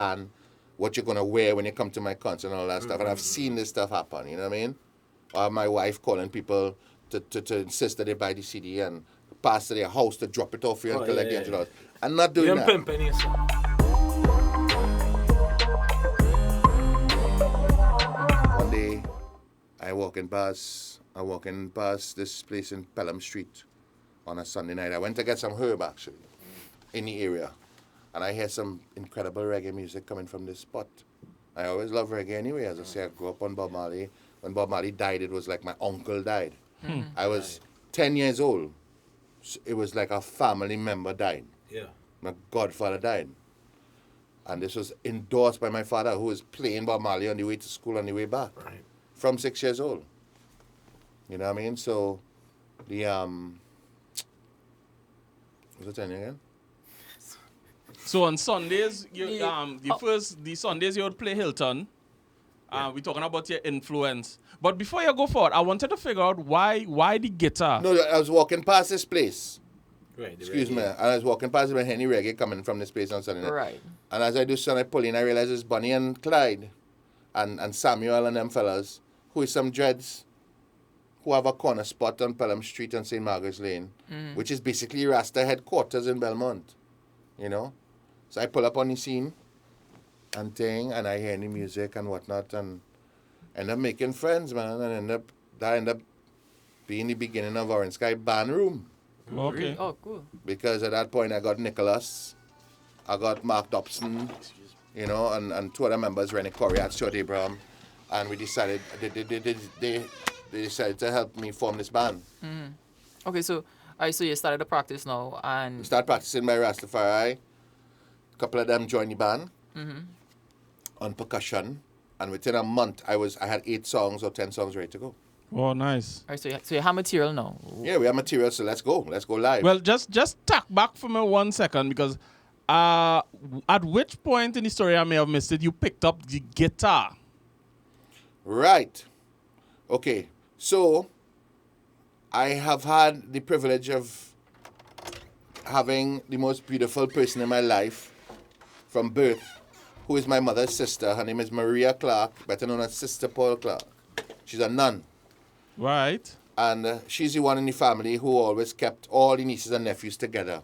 plan what you're going to wear when you come to my concert and all that stuff. And I've seen this stuff happen, you know what I mean? Or my wife calling people to insist that they buy the CD and pass to their house to drop it off for you and collect the $100. I'm not doing that. Pimping yourself. One day, I walking past this place in Pelham Street on a Sunday night. I went to get some herb, actually, in the area. And I hear some incredible reggae music coming from this spot. I always love reggae anyway. As I say, I grew up on Bob Marley. When Bob Marley died, it was like my uncle died. I was 10 years old. It was like a family member died. Yeah. My godfather died. And this was endorsed by my father, who was playing Bob Marley on the way to school on the way back. Right. From 6 years old. You know what I mean? So, the, what's the time again? So on Sundays, the Sundays you would play Hilton. We're talking about your influence. But before you go forward, I wanted to figure out why the guitar. No, I was walking past this place. Right. Excuse me. And I was walking past when Henny Reggae coming from this place on Sunday night. Right. And as I do so, I pull in, I realize it's Bonnie and Clyde and Samuel and them fellas, who is some dreads, who have a corner spot on Pelham Street and St. Margaret's Lane, which is basically Rasta headquarters in Belmont, you know? So I pull up on the scene and and I hear the music and whatnot and end up making friends, man, and that end up being the beginning of Orange Sky Band Room. Okay. Oh, cool. Because at that point I got Nicholas, I got Mark Dobson, you know, and two other members, Rennie Corriat, Stuart Abraham, and we decided, they decided to help me form this band. Okay, so you started to practice now, and We started practicing by Rastafari. A couple of them joined the band on percussion, and within a month I had 8 songs or 10 songs ready to go. Oh, nice. all right, so you have material now. Yeah, we have material, so let's go live. Well, just tack back for me 1 second, because at which point in the story I may have missed it, you picked up the guitar. Right. Okay, so I have had the privilege of having the most beautiful person in my life from birth, who is my mother's sister. Her name is Maria Clark, better known as Sister Paul Clark. She's a nun. Right. And she's the one in the family who always kept all the nieces and nephews together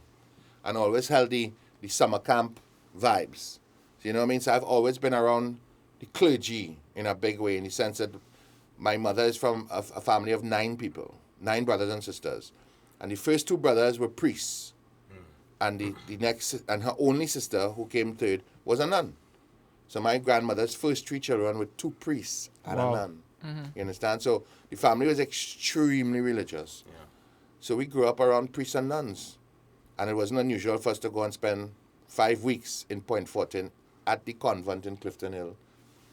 and always held the summer camp vibes. So, you know what I mean? So I've always been around the clergy in a big way, in the sense that my mother is from a family of 9 people, 9 brothers and sisters. And the first 2 brothers were priests. And the next, and her only sister, who came third, was a nun. So my grandmother's first 3 children were 2 priests and Wow. a nun. You understand? So the family was extremely religious. Yeah. So we grew up around priests and nuns. And it wasn't unusual for us to go and spend 5 weeks in Point Fortin at the convent in Clifton Hill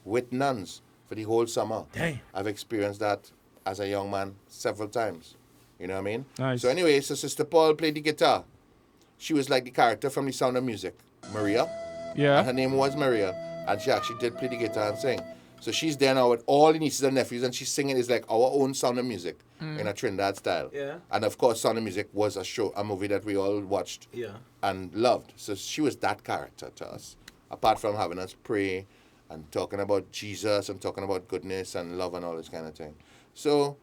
with nuns for the whole summer. Dang. I've experienced that as a young man several times. You know what I mean? Nice. So anyway, so Sister Paul played the guitar. She was like the character from The Sound of Music, Maria. And Yeah. her name was Maria. And she actually did play the guitar and sing. So she's there now with all the nieces and nephews, and she's singing is like our own Sound of Music in a Trinidad style. Yeah. And of course, Sound of Music was a movie that we all watched Yeah. and loved. So she was that character to us. Apart from having us pray and talking about Jesus and talking about goodness and love and all this kind of thing. So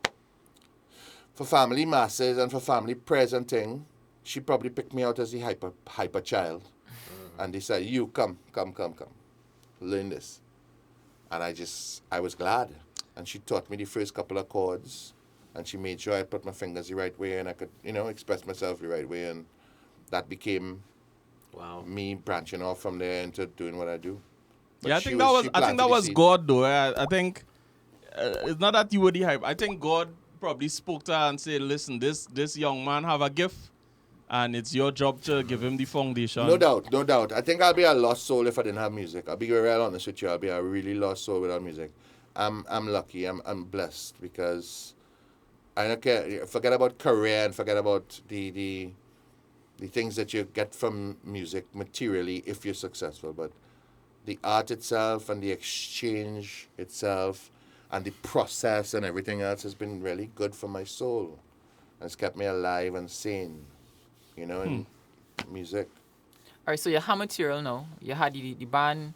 for family masses and for family prayers and thing, she probably picked me out as the hyper child. And they said, you come. Learn this. And I was glad. And she taught me the first couple of chords. And she made sure I put my fingers the right way and I could, express myself the right way. And that became Wow. me branching off from there into doing what I do. But Yeah, I she think that planted the was seed. God though. I think it's not that you were the hype. I think God probably spoke to her and said, "Listen, this young man have a gift, and it's your job to give him the foundation." No doubt. I think I'll be a lost soul if I didn't have music. I'll be real honest with you. I'll be a really lost soul without music. I'm lucky. I'm blessed because I don't care. Forget about career and forget about the things that you get from music materially if you're successful. But the art itself and the exchange itself and the process and everything else has been really good for my soul. It's kept me alive and sane, in music. All right, so you have material now. You had the band,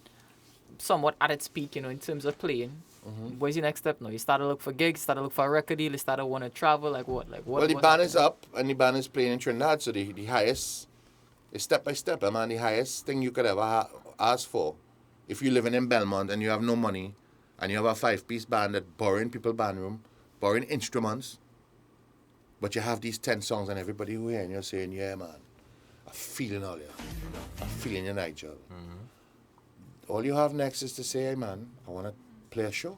somewhat at its peak, in terms of playing. What's your next step now? You start to look for gigs, start to look for a record deal, you start to want to travel, like what? Well, the band is up, and the band is playing in Trinidad, so the highest is step by step. I mean, the highest thing you could ever ask for, if you're living in Belmont and you have no money, and you have a 5-piece band that borrowing people band room, borrowing instruments, but you have these 10 songs and everybody who hear and you're saying, yeah, man, I'm feeling all you. I'm feeling you, Nigel. All you have next is to say, hey, man, I want to play a show.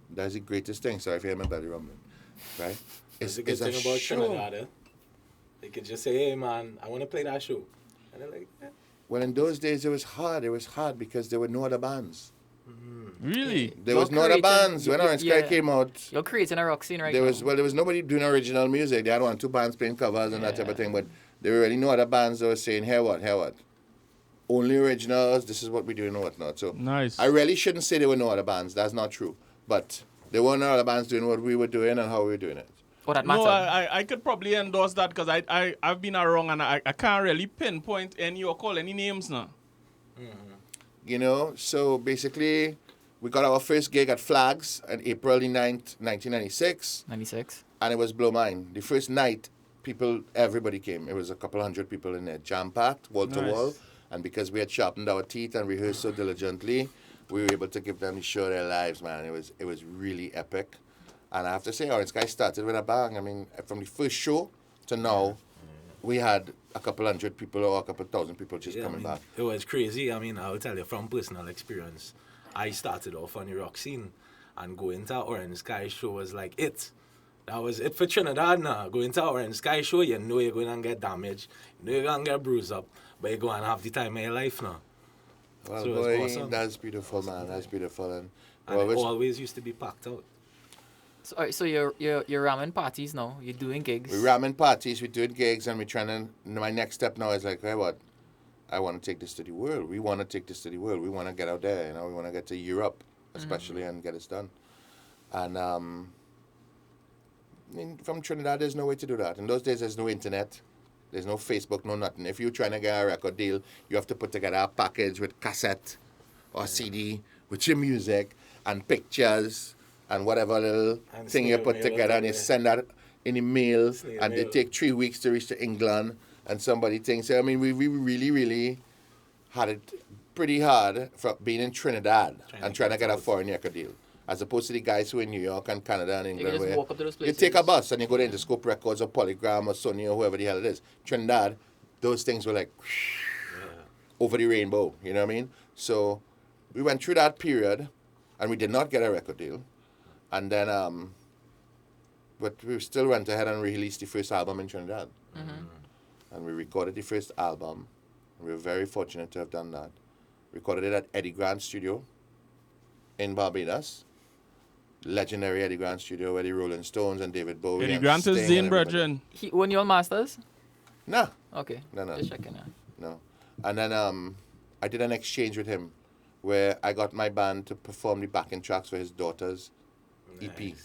That's the greatest thing. Sorry if you hear my belly rumbling. Right? It's a good thing about Trinidad, eh? They could just say, hey, man, I want to play that show. And they're like, yeah. Well, in those days, it was hard. It was hard because there were no other bands. Really? There was no other bands. When Orange Sky came out, you're creating a rock scene right there now. was nobody doing original music. They had 1-2 bands playing covers and that type of thing, but there were really no other bands that were saying, here what? Only originals, this is what we're doing and whatnot. So Nice. I really shouldn't say there were no other bands. That's not true. But there were no other bands doing what we were doing and how we were doing it. Oh, that No, matter. I could probably endorse that because I've been around and I can't really pinpoint any or call any names now. You know, so basically, we got our first gig at Flags on April the 9th, 1996. 96. And it was blow mine. The first night, everybody came. It was a couple hundred people in there, jam-packed, wall to wall. And because we had sharpened our teeth and rehearsed so diligently, we were able to give them the show of their lives, man. It was really epic. And I have to say, Orange Sky started with a bang. I mean, from the first show to now, we had a couple hundred people or a couple thousand people just coming back. It was crazy. I mean, I'll tell you from personal experience, I started off on the rock scene, and going to Orange Sky show was like it. That was it for Trinidad now. Going to Orange Sky show, you know you're going to get damaged, you know you're going to get bruised up, but you're going to have the time of your life now. Well, So boy, it's awesome. that's beautiful, man. That's beautiful. And It always used to be packed out. So, all right, so you're ramen parties now. You're doing gigs. we're ramming parties, we're doing gigs, and we're trying to. My next step now is like, hey, what? I want to take this to the world. We want to take this to the world. We want to get out there. You know, we want to get to Europe, especially, and get it done. And from Trinidad, there's no way to do that. In those days, there's no internet. There's no Facebook, no nothing. If you're trying to get a record deal, you have to put together a package with cassette or CD with your music and pictures and whatever little And thing you snail put mail together, and you send that in the mail, Snail and they mail. take 3 weeks to reach to England, and somebody thinks, I mean, we really, really had it pretty hard for being in Trinidad and trying to get a foreign record deal. As opposed to the guys who are in New York and Canada and You England, can just where walk up to those you places. take a bus and you go to Interscope Records or Polygram or Sony or whoever the hell it is. Trinidad, those things were like over the rainbow, you know what I mean? So we went through that period and we did not get a record deal. And then, but we still went ahead and released the first album in Trinidad. And we recorded the first album. We were very fortunate to have done that. Recorded it at Eddie Grant's studio in Barbados. Legendary Eddie Grant studio where the Rolling Stones and David Bowie Eddie and Grant is Sting Zane and everybody. Brethren. He won your masters? Nah, Okay. no. Just checking out. No. And then I did an exchange with him where I got my band to perform the backing tracks for his daughter's EP. Nice.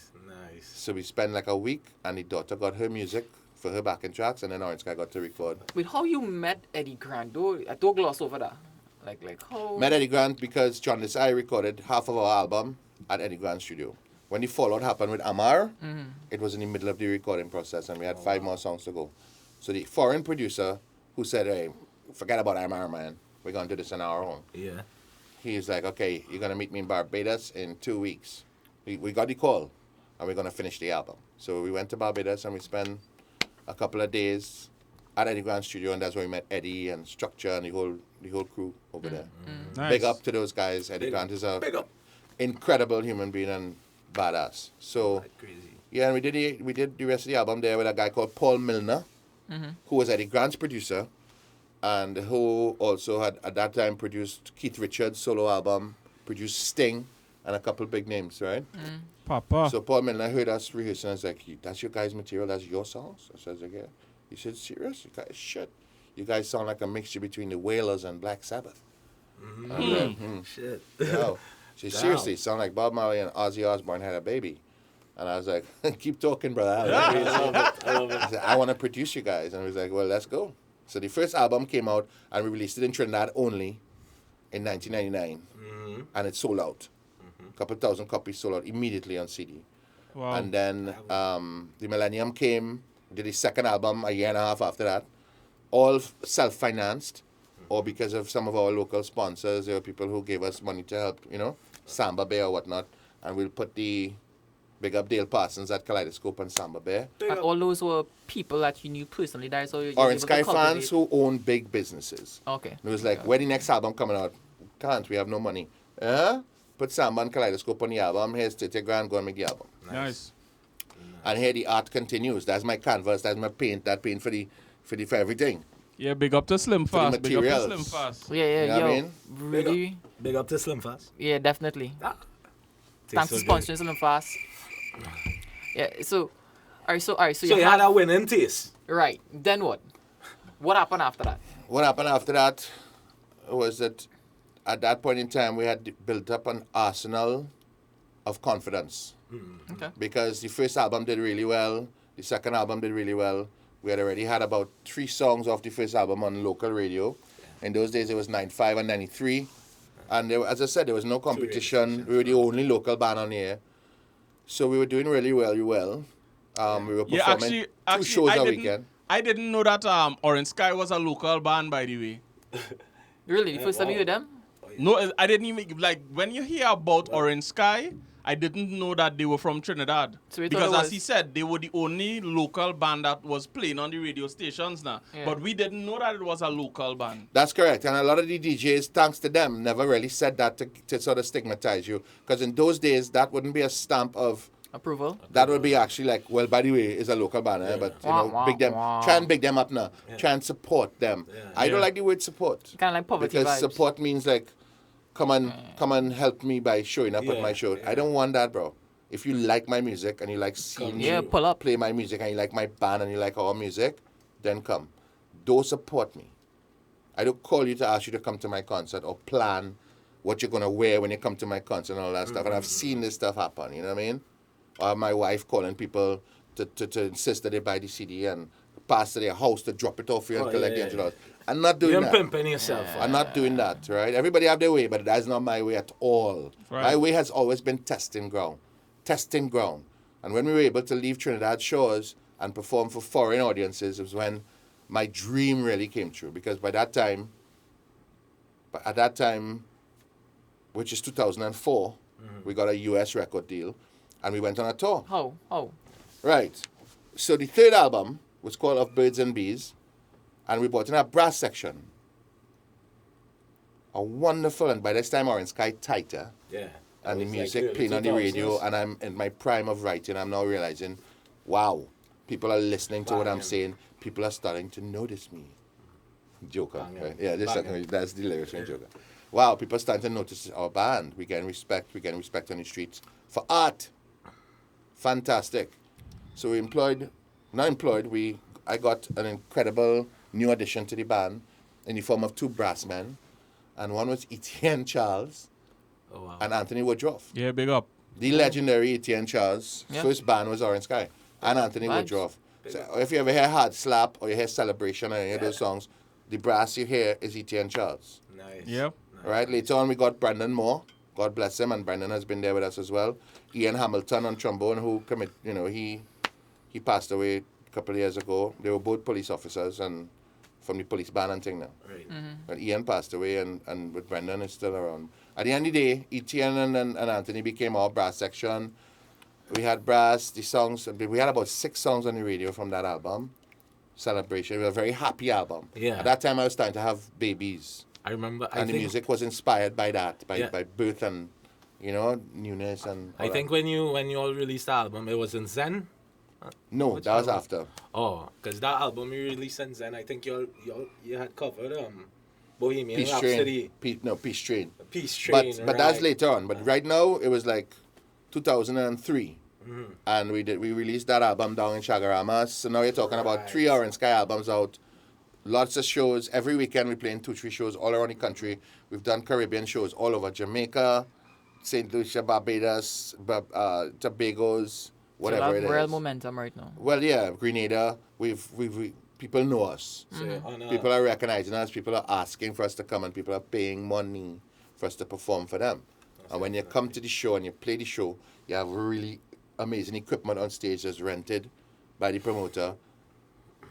So we spent like a week and the daughter got her music for her backing tracks and then Orange Sky got to record. Wait, how you met Eddie Grant? Don't gloss over that. Like how? Met Eddie Grant because John Desai recorded half of our album at Eddie Grant's studio. When the fallout happened with Amar, it was in the middle of the recording process and we had 5 more songs to go. So the foreign producer who said, hey, forget about Amar, man. We're going to do this on our own. Yeah. He's like, okay, you're going to meet me in Barbados in 2 weeks. We got the call and we're going to finish the album. So we went to Barbados and we spent a couple of days at Eddie Grant's studio, and that's where we met Eddie and Structure and the whole crew over there. Nice. Big up to those guys. Eddie Grant is a Big up. incredible human being and badass. So Like crazy. yeah, and we did the rest of the album there with a guy called Paul Milner, who was Eddie Grant's producer, and who also had at that time produced Keith Richards' solo album, produced Sting, and a couple big names, right? Papa. So Paul Milner heard us rehearsing and was like, that's your guys' material, that's your songs? I said, yeah. He said, serious? You guys, shit. You guys sound like a mixture between the Wailers and Black Sabbath. And I was like, Shit. Yo. She said, seriously, sound like Bob Marley and Ozzy Osbourne had a baby. And I was like, keep talking, brother. I love it. I said, I want to produce you guys. And he was like, well, let's go. So the first album came out, and we released it in Trinidad only in 1999. and it sold out. A couple thousand copies sold out immediately on CD. Wow. And then the millennium came, did his second album a year and a half after that, all self-financed, or because of some of our local sponsors. There were people who gave us money to help, Samba Bear or whatnot, and we'll put the big up Dale Parsons at Kaleidoscope and Samba Bear. And all those were people that you knew personally. That's how you Orange Sky fans who own big businesses. Okay. And it was like, when the next album coming out? Can't, we have no money. Put Samba and Kaleidoscope on the album, here's 30 grand, go and make the album. Nice. And here the art continues. That's my canvas, that's my paint, that paint for everything. Yeah, big up to Slim For the Fast. Big up to materials. Slim Fast. Yeah, You know what I mean? Really? Big up to Slim Fast. Yeah, definitely. Thanks for sponsoring Slim Fast. Yeah, so, alright, so you had a winning taste. right. Then what? What happened after that? What happened after that was that at that point in time we had built up an arsenal of confidence. Okay. Because the first album did really well, the second album did really well. We had already had about 3 songs off the first album on local radio. In those days it was 95 and 93. And there, as I said, there was no competition. We were the only local band on the air. So we were doing really well. We were performing 2 shows a weekend. I didn't know that Orange Sky was a local band, by the way. Really? The first time you heard them? No, I didn't even, like, when you hear about Orange Sky, I didn't know that they were from Trinidad. So we thought because it as was- he said, they were the only local band that was playing on the radio stations now. Yeah. But we didn't know that it was a local band. That's correct. And a lot of the DJs, thanks to them, never really said that to sort of stigmatize you. Because in those days, that wouldn't be a stamp of... Approval? That would be actually like, well, by the way, it's a local band, but big them, try and big them up now, try and support them. I don't like the word support Kind of like poverty because vibes. support means like, come and help me by showing up at my show. I don't want that, bro. If you like my music and you like seeing me pull up. play my music and you like my band and you like our music, then come. Don't support me. I don't call you to ask you to come to my concert or plan what you're gonna wear when you come to my concert and all that stuff. And I've seen this stuff happen. You know what I mean? Or my wife calling people to insist that they buy the CD and pass to their house to drop it off for you and collect the $100. I'm not doing You're that. pimping yourself. I'm not doing that, right? Everybody have their way, but that's not my way at all. Right. My way has always been testing ground. Testing ground. And when we were able to leave Trinidad shores and perform for foreign audiences, it was when my dream really came true. Because at that time, which is 2004, we got a US record deal. And we went on a tour. How? Right. So the third album was called Of Birds and Bees. And we brought in a brass section. A wonderful, and by this time Orange Sky tighter. Yeah. And the It was music like playing on the 2000s. radio. And I'm in my prime of writing. I'm now realizing, wow, people are listening to what I'm Banging. saying. People are starting to notice me. Joker. Banging. Right? Yeah, Banging. that's the lyrics from Joker. Wow, people are starting to notice our band. We getting respect. We getting respect on the streets for art. Fantastic. So I got an incredible new addition to the band in the form of 2 brass men. And one was Etienne Charles Oh, wow. and Anthony Woodruff. Yeah, big up. The legendary Etienne Charles. Yeah. First band was Orange Sky. And Anthony Vibes. Woodruff. So if you ever hear Hard Slap or you hear Celebration or any of those songs, the brass you hear is Etienne Charles. Nice. Yep. All right. Later on, we got Brandon Moore. God bless him, and Brandon has been there with us as well. Ian Hamilton on trombone, who he passed away a couple of years ago. They were both police officers and from the police band and thing now. Right. But Ian passed away, and but Brendan is still around. At the end of the day, Etienne and Anthony became our brass section. We had brass, the songs. We had about 6 songs on the radio from that album, Celebration. It was a very happy album. Yeah. At that time, I was starting to have babies. I remember. And the music was inspired by that, by birth and, newness and all I that. think when you all released the album, it was in Zen. No, Which that was album? after. Oh, because that album you released in Zen, I think you had covered Bohemian Peace Rhapsody. Train. Peace Train. Peace Train. But that's right. later on. But right now, it was like 2003. And we released that album down in Chagarama. So now you're talking about 3 Orange Sky albums out. Lots of shows. Every weekend we're playing 2-3 shows all around the country. We've done Caribbean shows all over Jamaica, St. Lucia, Barbados, Tobago's, whatever it is. Real momentum right now. Well, yeah, Grenada. We people know us. So, on a- People are recognizing us. People are asking for us to come, and people are paying money for us to perform for them. And when you come to the show and you play the show, you have really amazing equipment on stage that's rented by the promoter.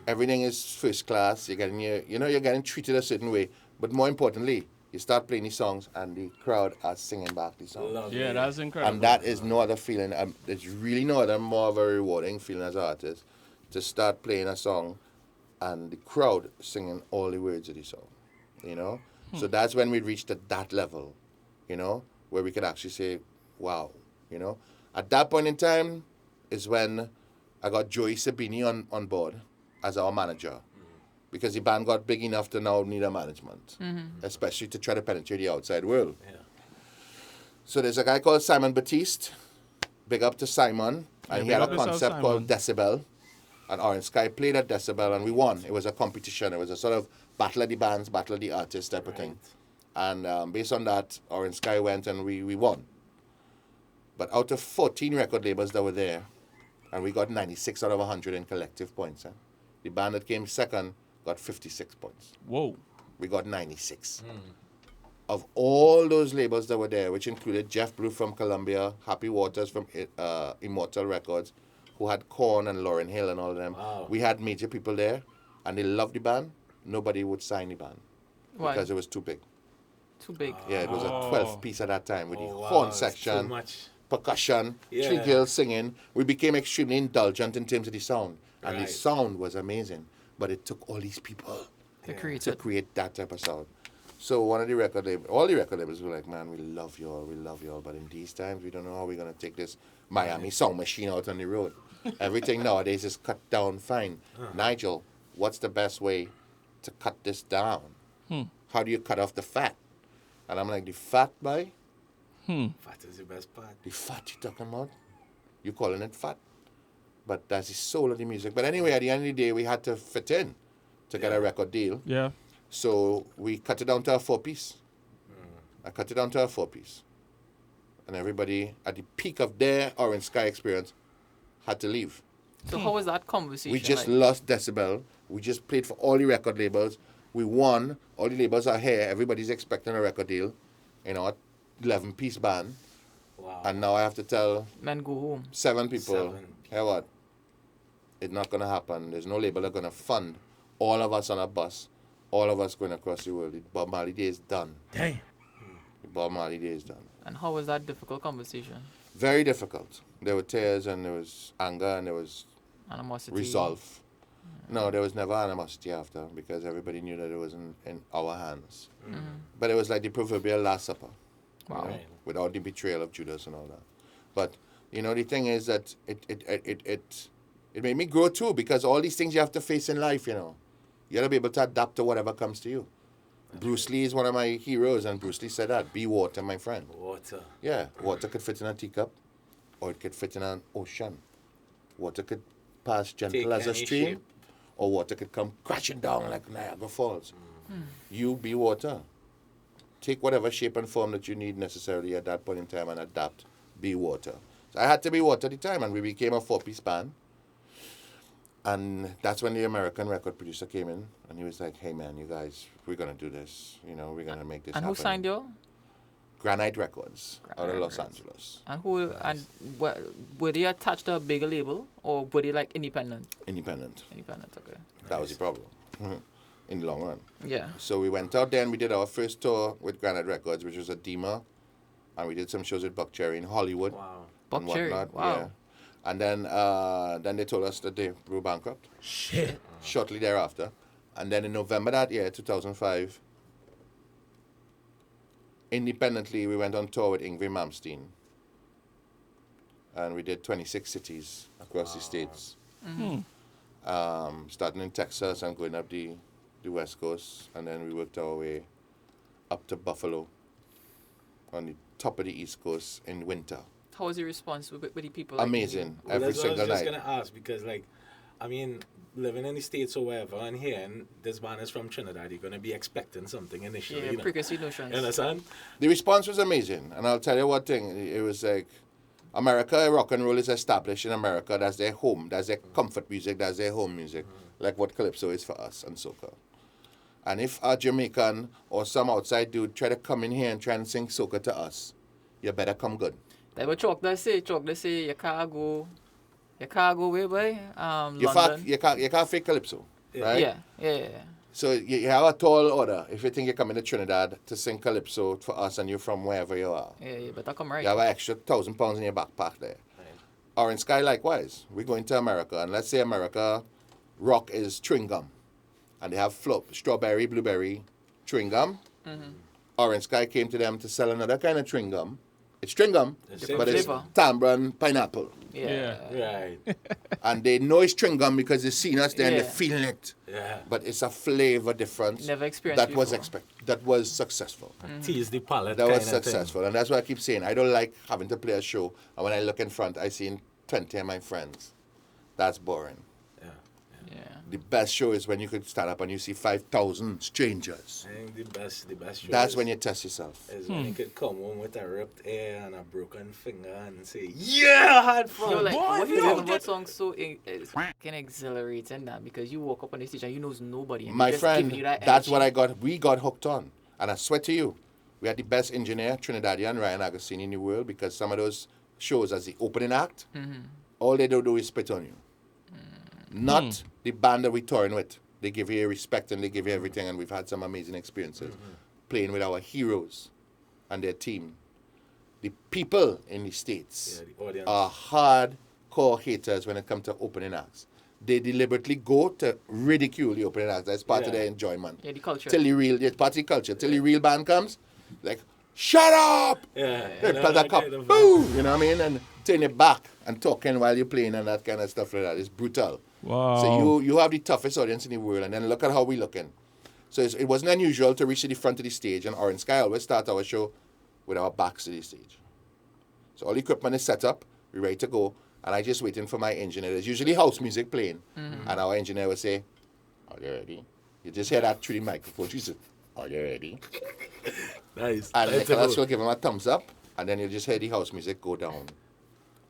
Everything is first class. You're getting treated a certain way. But more importantly, you start playing these songs and the crowd are singing back the songs. Yeah, that's incredible. And that is no other feeling. There's really no other more of a rewarding feeling as an artist to start playing a song and the crowd singing all the words of the song, you know? So that's when we reached at that level, you know, where we could actually say, wow, you know? At that point in time is when I got Joey Sabini on board as our manager, because the band got big enough to now need a management, especially to try to penetrate the outside world. Yeah. So there's a guy called Simon Batiste, big up to Simon, and he had a big up yourself, concept called Decibel, and Orange Sky played at Decibel, and we won. It was a competition. It was a sort of battle of the bands, battle of the artists type of thing. And based on that, Orange Sky went and we won. But out of 14 record labels that were there, and we got 96 out of 100 in collective points. The band that came second got 56 points. Whoa. We got 96. Of all those labels that were there, which included Jeff Blue from Columbia, Happy Waters from Immortal Records, who had Korn and Lauryn Hill and all of them. Wow. We had major people there, and they loved the band. Nobody would sign the band Why? because it was too big. Too big. Yeah, it was a 12 piece at that time with the wow, horn it's section, too much. percussion, Yeah. 3 girls singing. We became extremely indulgent in terms of the sound. And the Right. sound was amazing. But it took all these people To Yeah. create to it. create that type of sound. So one of the record labels, all the record labels were like, man, we love y'all. But in these times, we don't know how we're going to take this Miami sound machine out on the road. Everything nowadays is cut down fine. Nigel, what's the best way to cut this down? How do you cut off the fat? And I'm like, the fat, boy? Fat is the best part. The fat you talking about? You calling it fat? But that's the soul of the music. But anyway, at the end of the day, we had to fit in to get a record deal. Yeah. So we cut it down to a 4-piece. I cut it down to a 4-piece. And everybody, at the peak of their Orange Sky experience, had to leave. So how was that conversation? We just like? lost Decibel. We just played for all the record labels. We won. All the labels are here. Everybody's expecting a record deal. You know, 11-piece band. Wow. And now I have to tell Men go home. 7 people, 7. hey, what? It's not going to happen. There's no label that's going to fund all of us on a bus, all of us going across the world. The Bob Marley day is done. Dang. The Bob Marley day is done. And how was that difficult conversation? Very difficult. There were tears and there was anger and there was Animosity. resolve. No, there was never animosity after because everybody knew that it was in our hands. But it was like the proverbial Last Supper. you Wow. know, Right. without the betrayal of Judas and all that. But, you know, the thing is that it made me grow too because all these things you have to face in life, you know. You got to be able to adapt to whatever comes to you. Bruce Lee is one of my heroes, and Bruce Lee said that, be water, my friend. Water. Yeah, water could fit in a teacup, or it could fit in an ocean. Water could pass gentle Take as a any stream, shape. or water could come crashing down like Niagara Falls. You be water. Take whatever shape and form that you need necessarily at that point in time and adapt. Be water. So I had to be water at the time, and we became a 4-piece band. And that's when the American record producer came in, and he was like, hey, man, you guys, we're going to do this. You know, we're going to make this And happen. who signed you? Granite Records out of Granite Los Records. Angeles. And who? And were they attached to a bigger label, or were they like independent? Independent. Independent, okay. That was the problem in the long run. Yeah. So we went out there and we did our first tour with Granite Records, which was a Dima. And we did some shows with Buck Cherry in Hollywood. Wow. Buck and Cherry, whatnot. wow. Yeah. And then they told us that they were bankrupt. Shit. Shortly thereafter. And then in November that year, 2005, independently, we went on tour with Ingrid Malmsteen. And we did 26 cities across the states. Starting in Texas and going up the West Coast. And then we worked our way up to Buffalo on the top of the East Coast in winter. How was your response with the people? Like, Amazing. Well, Every that's what I single was just night. gonna ask because, like, I mean, living in the States or wherever and hearing this band is from Trinidad, you're gonna be expecting something initially. Yeah, you know? preconceived notions. You understand? The response was amazing. And I'll tell you one thing. It was like, America, rock and roll is established in America. That's their home. That's their comfort music. That's their home music. Like what Calypso is for us and soca. And if a Jamaican or some outside dude try to come in here and try and sing soca to us, you better come good. Like what Chalk does say, you can't go away, boy. You London. can't fake calypso, right? Yeah. So you have a tall order if you think you're coming to Trinidad to sing calypso for us and you're from wherever you are. Yeah, you better come right. You have an extra £1,000 in your backpack there. Orange Sky likewise. We're going to America, and let's say America rock is chewing gum, and they have strawberry, blueberry chewing gum. Orange Sky came to them to sell another kind of chewing gum. It's chewing gum, but it's flavor. tamarind pineapple. Yeah. Right. And they know it's chewing gum because they've seen us there and they're feeling it. Yeah. But it's a flavor difference. Never experienced That was successful. Tease the palate. That was kinda thing. successful. And that's why I keep saying I don't like having to play a show, and when I look in front, I see 20 of my friends. That's boring. Yeah. The best show is when you could stand up and you see 5,000 strangers. I think the best show That's is, when you test yourself. is when you could come home with a ripped ear and a broken finger and say, yeah, I had fun. Yo, like, Boy, what you yo, know about songs so it's fucking exhilarating that because you walk up on the stage and you knows nobody. And My they just friend, giving you that that's energy. what we got hooked on. And I swear to you, we had the best engineer, Trinidadian Ryan Agostini in the world, because some of those shows as the opening act, all they do is spit on you. Not the band that we're touring with. They give you respect and they give you everything, and we've had some amazing experiences playing with our heroes and their team. The people in the States the audience. are hardcore haters when it comes to opening acts. They deliberately go to ridicule the opening acts. That's part of their enjoyment. Yeah, the culture. Till the real, it's part of the culture. Till the real band comes, like, shut up! Yeah. They pelt a cup, boo! You know what I mean? And turn it back and talking while you're playing and that kind of stuff like that. It's brutal. Wow. So you have the toughest audience in the world, and then look at how we looking. So it wasn't unusual to reach to the front of the stage, and Orange Sky always start our show with our backs to the stage. So all the equipment is set up, we're ready to go, and I just waiting for my engineer. There's usually house music playing, and our engineer will say, "Are you ready?" You just hear that through the microphone. She said, "Are you ready?" Nice. And Nice. Nicholas will give him a thumbs up, and then you'll just hear the house music go down.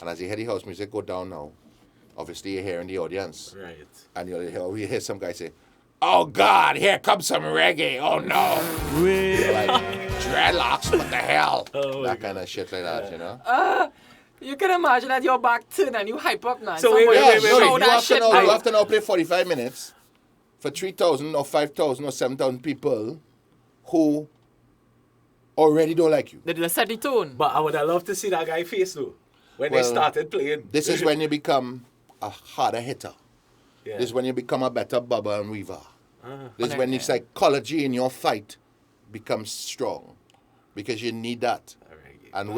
And as you hear the house music go down now, obviously you're hearing the audience. Right. And you'll hear some guy say, "Oh God, here comes some reggae. Oh no." Like, dreadlocks, what the hell? Oh, that kind of shit like that, you know? You can imagine that your back turn and you hype up now. So Somebody wait, Yeah, wait, no, show you that have to shit know, now. you have to now play 45 minutes for 3,000 or 5,000 or 7,000 people who already don't like you. They did set the tone. But I would have loved to see that guy face though. When Well, they started playing. This is when you become a harder hitter. Yeah. This is when you become a better bubber and weaver. This is Okay, when the yeah. psychology in your fight becomes strong, because you need that. Alright. And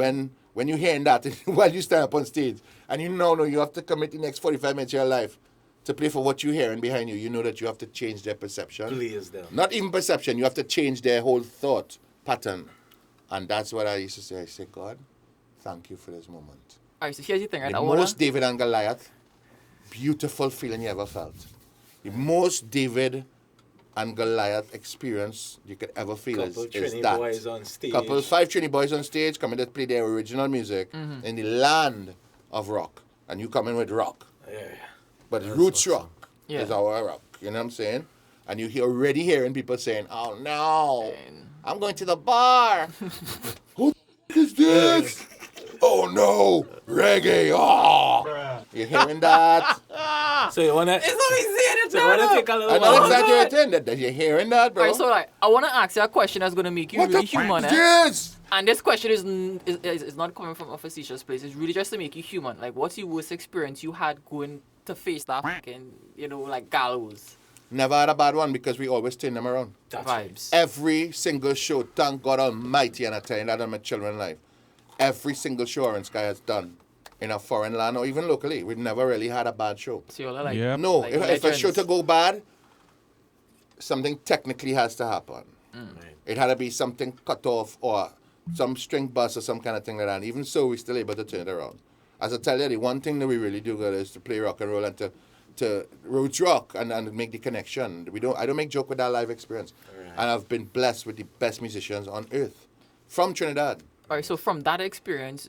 when you're hearing that while you stand up on stage, and you know you have to commit the next 45 minutes of your life to play for what you're hearing behind you, you know that you have to change their perception. Please them. Not even perception, you have to change their whole thought pattern. And that's what I used to say. I say, God, thank you for this moment. Alright, so here's the thing, right? The I wanna, most David and Goliath, beautiful feeling you ever felt. The most David and Goliath experience you could ever feel Couple is Trini that. boys on stage. 5 Trini boys on stage coming to play their original music in the land of rock. And you come in with rock. Yeah. But roots rock Yeah. is our rock. You know what I'm saying? And you're already hearing people saying, "Oh no, I'm going to the bar." Who is this? Oh no, reggae. Oh. You're hearing that? So you wanna It's not me saying it so you wanna now. take a little I'm while? not exaggerating. That you're hearing that, bro. Alright, so like, I want to ask you a question that's going to make you What really the human, fuck eh? is this? And this question is not coming from a facetious place. It's really just to make you human. Like, what's the worst experience you had going to face that fucking, like gallows Never had a bad one because we always turn them around. That's right. vibes? Every single show, thank God Almighty, and I tell you that in my children's life. Every single show Orange Sky has done in a foreign land or even locally, we've never really had a bad show. So you're like, Yeah. No, like if a show legends. to go bad, something technically has to happen. Right. It had to be something cut off or some string bust or some kind of thing like that. And even so, we're still able to turn it around. As I tell you, the one thing that we really do good is to play rock and roll and to roots rock and make the connection. I don't make joke with that live experience. Right. And I've been blessed with the best musicians on earth from Trinidad. Alright, so from that experience,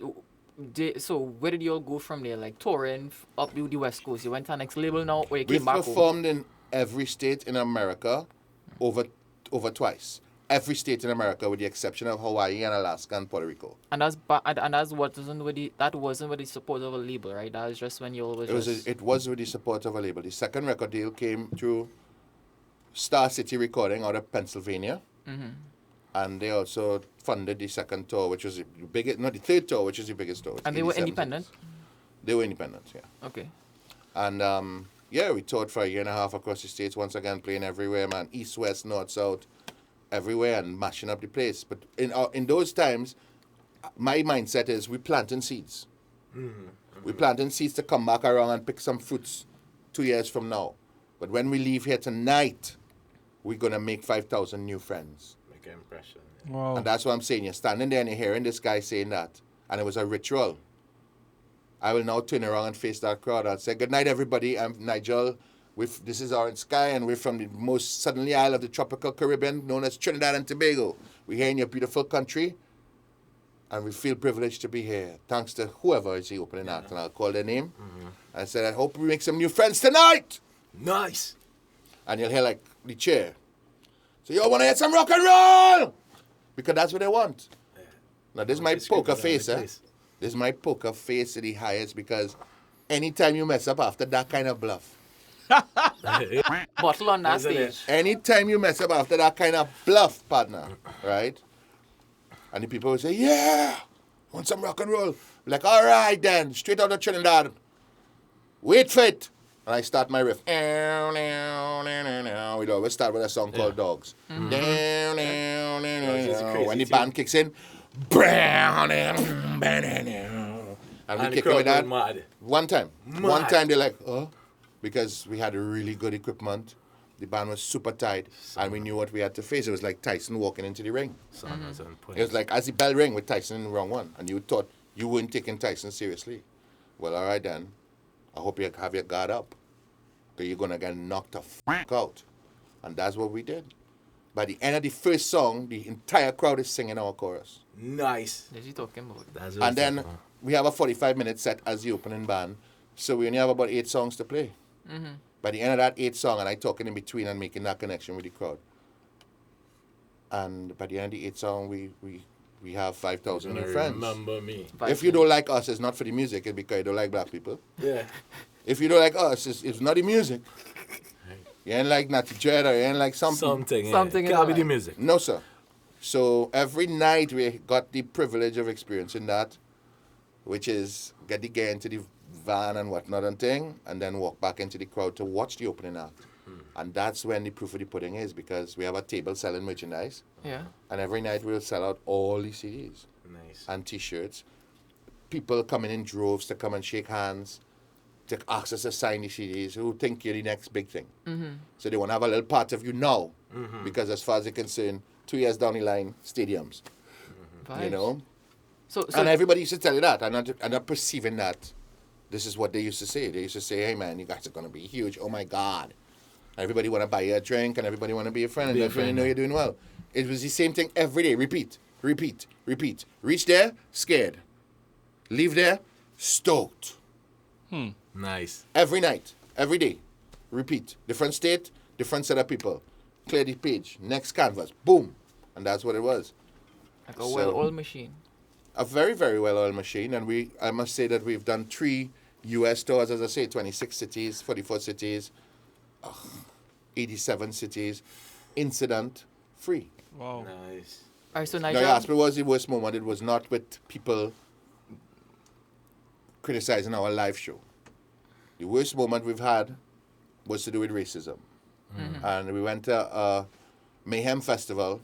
so where did you all go from there? Like touring up the West Coast? You went to the next label now, or you came We've back home? performed in every state in America over over twice. Every state in America, with the exception of Hawaii and Alaska and Puerto Rico. And that's what wasn't with the support of a label, right? That was just when you all was It was with the support of a label. The second record deal came through Star City Recording out of Pennsylvania. And they also funded the second tour, which was the biggest, not the third tour, which is the biggest tour. And they were independent? They were independent, yeah. Okay. And we toured for a year and a half across the states, once again playing everywhere, man. East, west, north, south, everywhere, and mashing up the place. But in those times, my mindset is we planting seeds. We planting seeds to come back around and pick some fruits 2 years from now. But when we leave here tonight, we're going to make 5,000 new friends. Make an impression. Wow. And that's what I'm saying. You're standing there and you're hearing this guy saying that. And it was a ritual. I will now turn around and face that crowd and say, good night, everybody. I'm Nigel. This is Orange Sky, and we're from the most southerly isle of the tropical Caribbean, known as Trinidad and Tobago. We're here in your beautiful country, and we feel privileged to be here. Thanks to whoever is the opening act, and I'll call their name. I said, I hope we make some new friends tonight. Nice. And you'll hear, like, the chair. So, y'all want to hear some rock and roll? Because that's what they want. Yeah. Now, this is my poker face, eh? This is my poker face to the highest, because anytime you mess up after that kind of bluff, Bottle on that stage. anytime you mess up after that kind of bluff, partner, right? And the people will say, yeah, want some rock and roll? Like, all right then, straight out of Trinidad. Wait for it. And I start my riff. We'd always start with a song called Dogs. When the band kicks in, and we kick with that. Mad. One time they're like, oh, because we had really good equipment. The band was super tight, and we knew what we had to face. It was like Tyson walking into the ring. It was like as the bell rang with Tyson in round one, and you thought you weren't taking Tyson seriously. Well, all right then. I hope you have your guard up, because you're going to get knocked the fuck out. And that's what we did. By the end of the first song, the entire crowd is singing our chorus. Nice. What are you talking about? That's And then we have a 45-minute set as the opening band, so we only have about 8 songs to play. By the end of that 8th song, and I talking in between and making that connection with the crowd. And by the end of the 8th song, we have 5,000 new friends. Remember me. If you don't like us, it's not for the music, it's because you don't like black people. Yeah. If you don't like us, it's not the music. You ain't like Natty Dread, or you ain't like something. Something Can't be the music. No, sir. So every night we got the privilege of experiencing that, which is get into the van and whatnot and thing, and then walk back into the crowd to watch the opening act. And that's when the proof of the pudding is, because we have a table selling merchandise. Yeah. And every night we'll sell out all the CDs. Nice. And T-shirts. People coming in droves to come and shake hands, to ask us to sign the CDs, who think you're the next big thing. So they want to have a little part of you now, because as far as they're concerned, 2 years down the line, stadiums. You know? So And everybody used to tell you that. I'm not perceiving that. This is what they used to say. They used to say, hey man, you guys are going to be huge. Oh my God. Everybody want to buy you a drink, and everybody want to be a friend, and everybody know you're doing well. It was the same thing every day. Repeat. Reach there, scared. Leave there, stoked. Nice. Every night, every day. Repeat. Different state, different set of people. Clear the page. Next canvas. Boom. And that's what it was. like a well-oiled machine. A very, very well-oiled machine. And I must say that we've done 3 U.S. tours, as I say, 26 cities, 44 cities, 87 cities, incident-free. Wow. Nice. All right, so Now, you Nigel. asked me what was the worst moment. It was not with people criticizing our live show. The worst moment we've had was to do with racism. And we went to a Mayhem Festival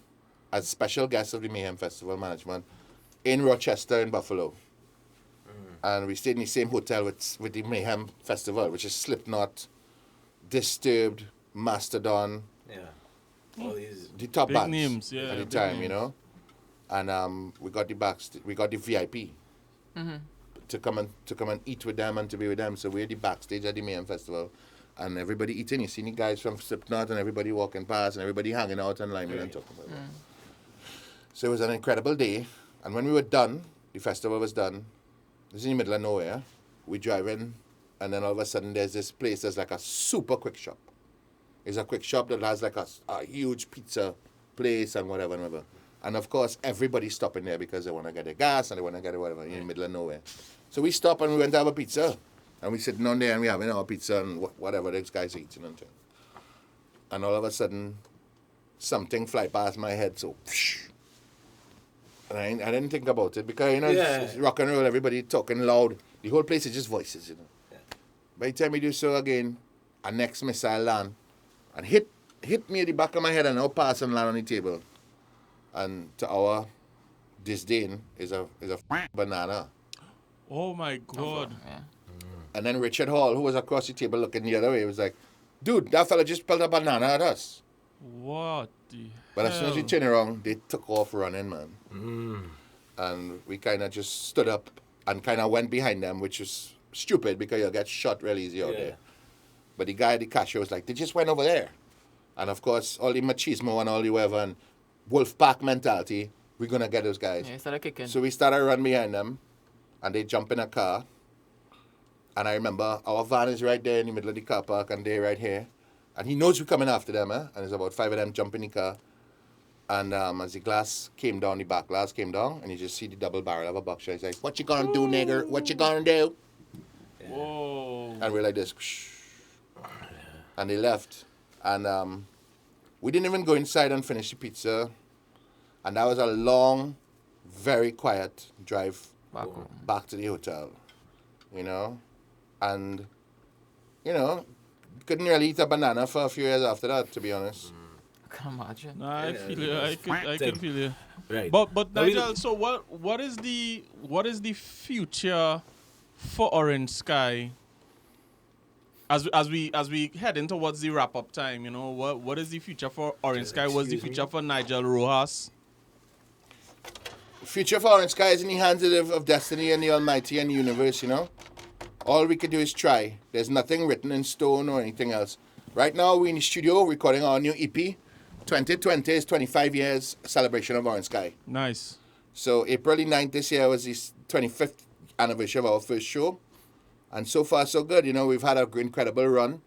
as special guests of the Mayhem Festival management in Rochester in Buffalo. And we stayed in the same hotel with the Mayhem Festival, which is Slipknot, Disturbed, Mastodon, Yeah. All these. the top Big bands names, yeah, at the big time, names. you know. And we got the VIP to come and eat with them and to be with them. So we're the backstage at the Mayhem Festival, and everybody eating. You see the guys from Slipknot and everybody walking past and everybody hanging out and liming and talking about it. So it was an incredible day. And when we were done, the festival was done. This is in the middle of nowhere. We drive in, and then all of a sudden there's this place that's like a super quick shop. It's a quick shop that has like a huge pizza place and whatever and whatever. And of course, everybody's stopping there because they want to get their gas and they want to get whatever in the middle of nowhere. So we stop and we went to have a pizza. And we sitting on there and we having our pizza and whatever this guy's eating and thing. And all of a sudden, something fly past my head. So, and I didn't think about it because, it's rock and roll, everybody talking loud. The whole place is just voices, Yeah. By the time we do so again, our next missile land and hit me at the back of my head and now pass and land on the table. And to our disdain is a banana. Oh my God. Yeah. And then Richard Hall, who was across the table looking the other way, was like, dude, that fella just pulled a banana at us. What the But hell? as soon as we turned around, they took off running, man. And we kind of just stood up and kind of went behind them, which was stupid because you'll get shot real easy out there. But the guy at the cashier was like, they just went over there. And of course, all the machismo and all the whatever and wolf pack mentality, we're going to get those guys. Yeah, he started kicking. So we started running behind them, and they jump in a car. And I remember our van is right there in the middle of the car park, and they're right here. And he knows we're coming after them, And there's about 5 of them jump in the car. And as the glass came down, the back glass came down, and you just see the double barrel of a buckshot. He's like, what you gonna do, nigger? What you gonna do? Whoa. And we're like this. And they left. And we didn't even go inside and finish the pizza. And that was a long, very quiet drive back to the hotel. And, couldn't really eat a banana for a few years after that, to be honest. I can imagine. Nah, I feel you. I can feel you. Right. But Nigel, so what is the future for Orange Sky? As we heading towards the wrap up time, what is the future for Orange Sky? What's the future for Nigel Rojas? Future for Orange Sky is in the hands of destiny and the Almighty and the universe, All we could do is try. There's nothing written in stone or anything else. Right now, we're in the studio recording our new EP. 2020 is 25 years celebration of Orange Sky. Nice. So April the 9th this year was the 25th anniversary of our first show. And so far, so good. We've had an incredible run.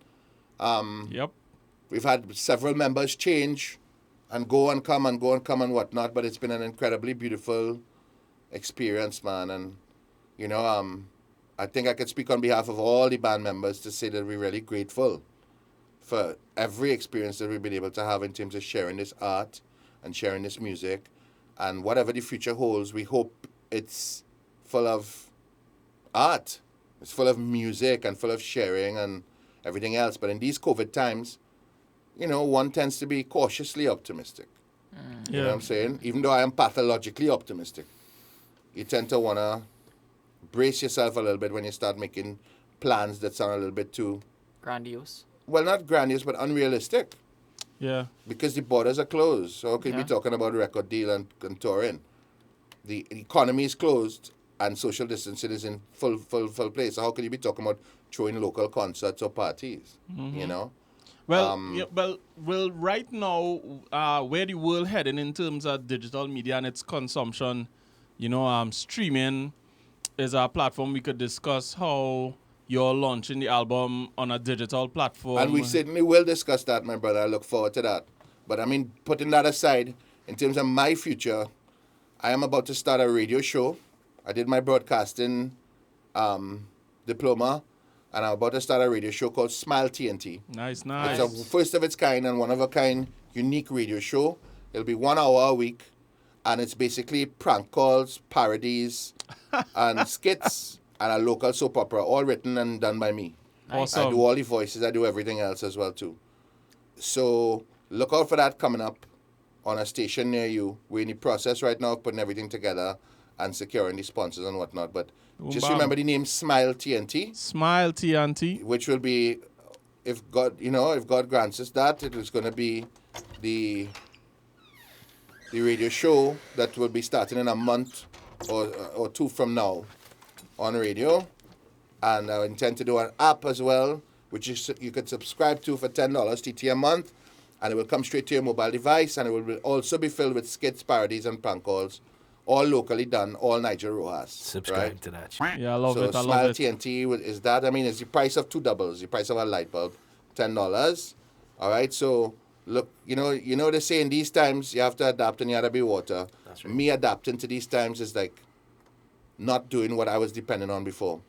Yep. We've had several members change and go and come and whatnot. But it's been an incredibly beautiful experience, man. And, I think I could speak on behalf of all the band members to say that we're really grateful for every experience that we've been able to have in terms of sharing this art and sharing this music. And whatever the future holds, we hope it's full of art. It's full of music and full of sharing and everything else. But in these COVID times, one tends to be cautiously optimistic. You know what I'm saying? Even though I am pathologically optimistic, you tend to want to brace yourself a little bit when you start making plans that sound a little bit too... Grandiose. Well, not grandiose, but unrealistic. Yeah. Because the borders are closed. So how could you be talking about a record deal and touring? The economy is closed and social distancing is in full place. So how could you be talking about throwing local concerts or parties? Well, well, right now, where the world heading in terms of digital media and its consumption, streaming is a platform we could discuss how you're launching the album on a digital platform. And we certainly will discuss that, my brother. I look forward to that. But putting that aside, in terms of my future, I am about to start a radio show. I did my broadcasting diploma, and I'm about to start a radio show called Smile TNT. Nice. It's a first of its kind and one of a kind unique radio show. It'll be 1 hour a week, and it's basically prank calls, parodies, and skits, and a local soap opera, all written and done by me. Awesome. I do all the voices. I do everything else as well, too. So look out for that coming up on a station near you. We're in the process right now of putting everything together and securing the sponsors and whatnot. But just remember the name Smile TNT. Smile TNT. Which will be, if God grants us that, it is going to be the radio show that will be starting in a month or two from now on radio. And I intend to do an app as well, which you could subscribe to for $10 TT a month. And it will come straight to your mobile device. And it will also be filled with skits, parodies, and prank calls. All locally done, all Nigel Rojas. Subscribe to that. Yeah, I love it. I Smile love it. TNT is that. It's the price of 2 doubles. The price of a light bulb, $10. All right, so look, you know they say in these times you have to adapt and you have to be water. That's right. Me adapting to these times is like not doing what I was dependent on before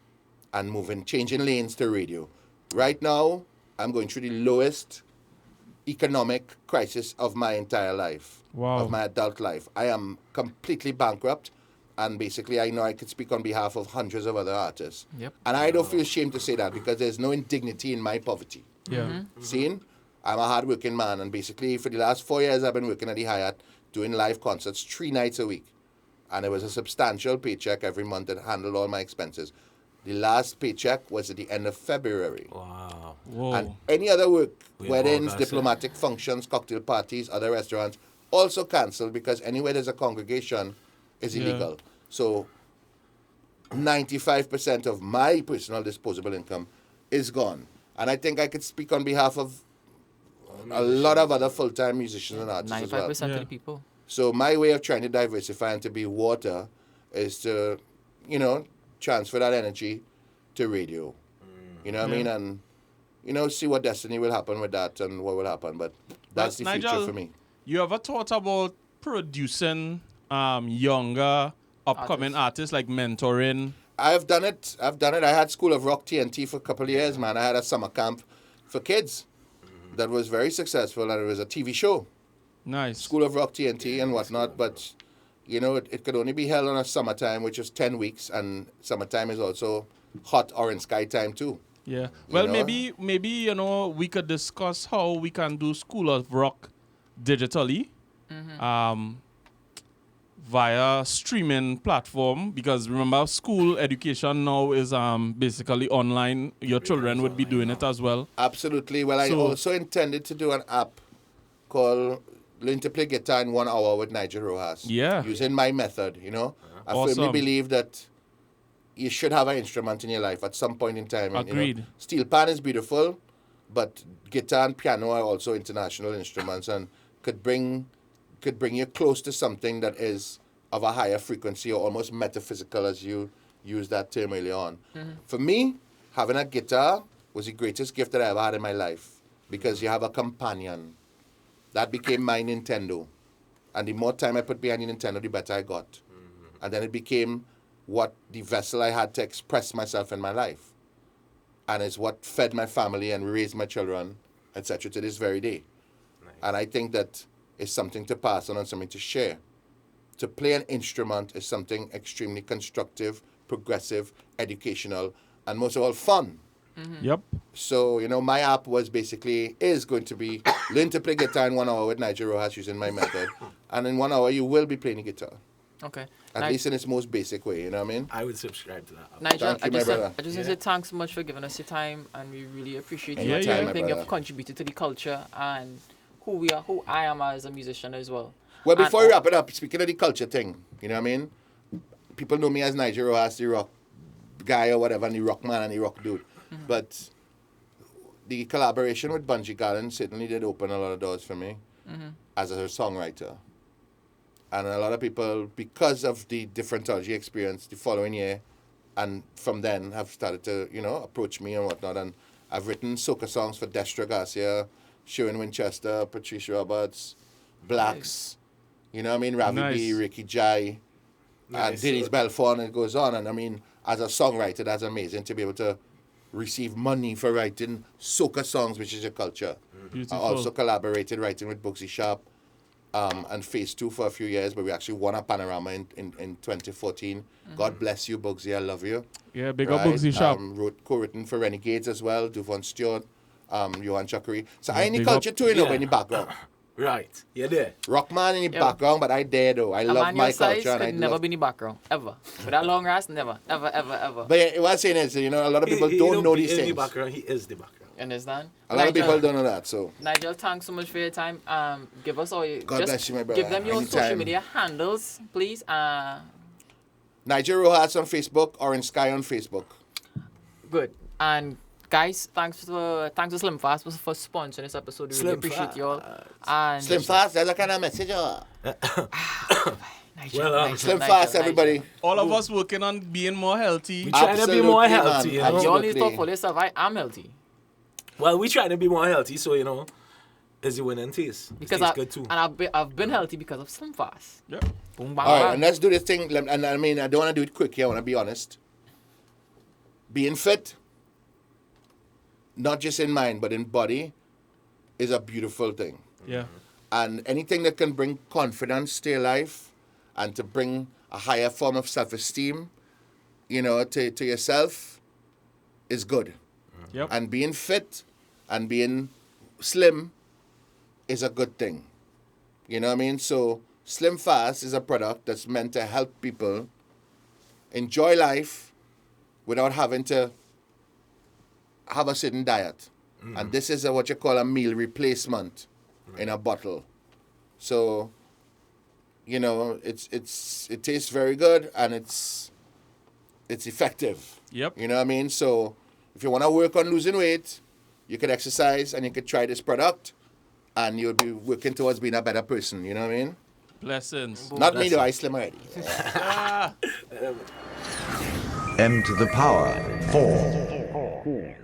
and changing lanes to radio. Right now, I'm going through the lowest economic crisis of my entire life, Wow. of my adult life. I am completely bankrupt, and basically I know I could speak on behalf of hundreds of other artists. Yep. And I don't feel ashamed to say that because there's no indignity in my poverty. Yeah. Seeing? I'm a hard-working man, and basically for the last 4 years I've been working at the Hyatt doing live concerts 3 nights a week. And it was a substantial paycheck every month that handled all my expenses. The last paycheck was at the end of February. Wow. Whoa. And any other work, We weddings, all got diplomatic functions, cocktail parties, other restaurants, also cancelled because anywhere there's a congregation is Yeah. illegal. So 95% of my personal disposable income is gone. And I think I could speak on behalf of a lot of other full-time musicians and artists as well. 95% Yeah. of the people. So my way of trying to diversify and to be water is to, transfer that energy to radio. You know what I mean? And, see what destiny will happen with that and what will happen. But that's the future Nigel, for me. You ever thought about producing younger, upcoming artists, like mentoring? I've done it. I had School of Rock TNT for a couple of years, man. I had a summer camp for kids that was very successful, and it was a TV show. Nice. School of Rock TNT and whatnot, but it could only be held on a summertime, which is 10 weeks, and summertime is also hot orange sky time too. Yeah. Well, know? maybe we could discuss how we can do School of Rock digitally, via streaming platform. Because remember, school education now is basically online. Your children would be doing it as well. Absolutely. Well, I So- also intended to do an app called Learn to Play Guitar in 1 hour with Nigel Rojas. Yeah. Using my method, I firmly Awesome. believe that you should have an instrument in your life at some point in time. And, Agreed. Steel pan is beautiful, but guitar and piano are also international instruments and could bring you close to something that is of a higher frequency or almost metaphysical, as you used that term earlier on. For me, having a guitar was the greatest gift that I ever had in my life because you have a companion. That became my Nintendo. And the more time I put behind the Nintendo, the better I got. And then it became what the vessel I had to express myself in my life. And it's what fed my family and raised my children, etc. to this very day. Nice. And I think that is something to pass on and something to share. To play an instrument is something extremely constructive, progressive, educational, and most of all, fun. Yep. So, my app is going to be learn to play guitar in 1 hour with Nigel Rojas using my method. And in 1 hour, you will be playing the guitar. Okay. At least in its most basic way, you know what I mean? I would subscribe to that. Nigel, Thank you, my brother. I just want to say thanks so much for giving us your time, and we really appreciate you Yeah, and yeah. everything My you've brother. contributed to the culture and who I am as a musician as well. Well, And- before we wrap it up, speaking of the culture thing, you know what I mean? People know me as Nigel Rojas, the rock guy or whatever, and the rock man and the rock dude. But the collaboration with Bungie Garden certainly did open a lot of doors for me as a songwriter. And a lot of people, because of the differentology experience the following year, and from then have started to, approach me and whatnot. And I've written soca songs for Destra Garcia, Sherwin Winchester, Patricia Roberts, Blacks, you know what I mean? Ravi Nice. B, Ricky Jai, and Nice. Denise Belfort, and it goes on. And I mean, as a songwriter, that's amazing to be able to receive money for writing soca songs, which is your culture. I Beautiful. also collaborated writing with Bugsy Sharp and Phase 2 for a few years, but we actually won a panorama in 2014. God bless you, Bugsy. I love you. Yeah, big up Bugsy Shop. Co-written for Renegades as well, Duvon Stewart, Johan Chakri. So I in the big culture up. too, Yeah. in the background. Right. You're there. Rock man in the Yeah. background, but I there though. I A love man my your size culture and I could never love. be in the background, ever. With that long ass, never, ever, ever, ever. But what I'm saying is, a lot of people don't know be these in the things. background. He is the background. Understand? A lot of Nigel, people don't know that. So Nigel, thanks so much for your time. Give us all your. God bless you, my brother. Give them your social Anytime. media handles, please. Nigel Rojas on Facebook, Orange Sky on Facebook. Good. And guys, thanks to Slim Fast for sponsoring this episode. We really Slim appreciate you all. Fast. And Slim Fast, that's a kind of message. Nigel, Well, Nigel, Slim Nigel, Fast, Nigel. everybody. All of us working on being more healthy. We trying to be more Absolutely, healthy, man. you know? You all need to talk Absolutely. for yourself. I am healthy. Well, we trying to be more healthy, so Is the winning taste. Because It tastes good too. I've been healthy because of Slim Fast. Yeah. Boom, bang, All right, bang. and let's do this thing. And I mean, I don't want to do it quick here. I want to be honest. Being fit, not just in mind, but in body, is a beautiful thing. Yeah. And anything that can bring confidence to your life and to bring a higher form of self-esteem, to yourself is good. Yep. And being fit and being slim is a good thing. You know what I mean? So Slim Fast is a product that's meant to help people enjoy life without having to have a certain diet. And this is what you call a meal replacement in a bottle. So, it tastes very good and it's effective. Yep. You know what I mean? So if you want to work on losing weight, you could exercise and you could try this product and you'll be working towards being a better person. You know what I mean? Blessings. Not me though, I slim already. Ah. M to the power 4.